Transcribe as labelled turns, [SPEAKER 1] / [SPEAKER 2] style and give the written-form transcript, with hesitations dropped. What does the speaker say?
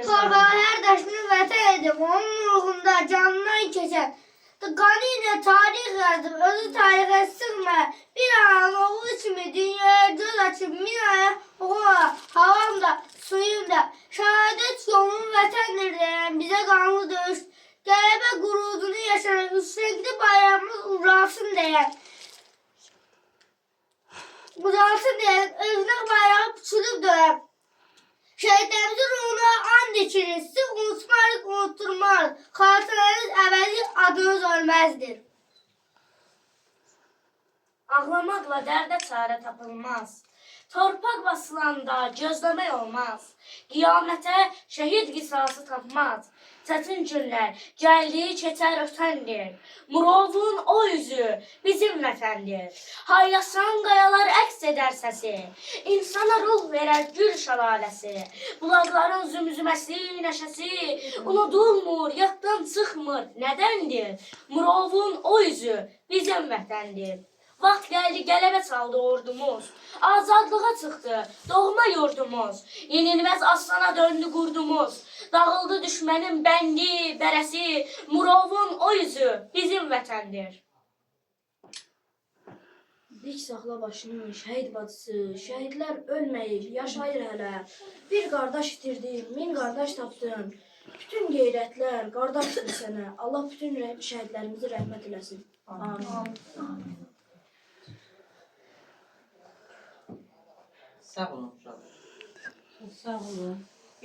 [SPEAKER 1] Torbağa her daşını vətən edib, onun ruhunda canından keçər. Qanı ilə tarix yazıb, özü tarixə sığma. Bir anın oğlu kimi dünyaya göz açıb, min aya oğula, havam da, suyum da. Şəhadət yolun vətəndir deyən, bizə qanlı döyüş. Qələbə qurudunu yaşarıq, üstünkli bayrağımız uğrasın deyən. Uzansın deyən, özünə bayrağı puçulub döyən. Şəhidlərimizin ruhuna and içirir, sizi unutmarıq, unutturmarıq. Xatirəniz əbədi, adınız ölməzdir.
[SPEAKER 2] Ağlamaqla dərdə çarə tapılmaz. Torpaq basılanda gözləmək olmaz. Qiyamətə şəhid qisası tapmaz. Çətin günlər gəldiyi keçər ötəndir. Murovun o üzü bizim vətəndir. Haylasan qayalar əks edər səsi. İnsana ruh verər gül şəlaləsi. Bulaqların zümzüməsi, nəşəsi unudulmur, yaddan çıxmır. Nədəndir? Murovun o üzü bizim vətəndir. Vaxt gəldi, qələbə çaldı ordumuz. Azadlığa çıxdı doğma yurdumuz. Yenilməz aslana döndü qurdumuz. Dağıldı düşmənin bəndi, bərəsi. Murovun o yüzü bizim vətəndir.
[SPEAKER 3] Dik saxla başını, şəhid bacısı. Şəhidlər ölməyir, yaşayır hələ. Bir qardaş itirdim, min qardaş tapdım. Bütün qeyrətlər qardaşdır sənə. Allah bütün şəhidlərimizi rəhmət eləsin. Amin.
[SPEAKER 4] Sağ olun uşaqlar.
[SPEAKER 5] Sağ olun.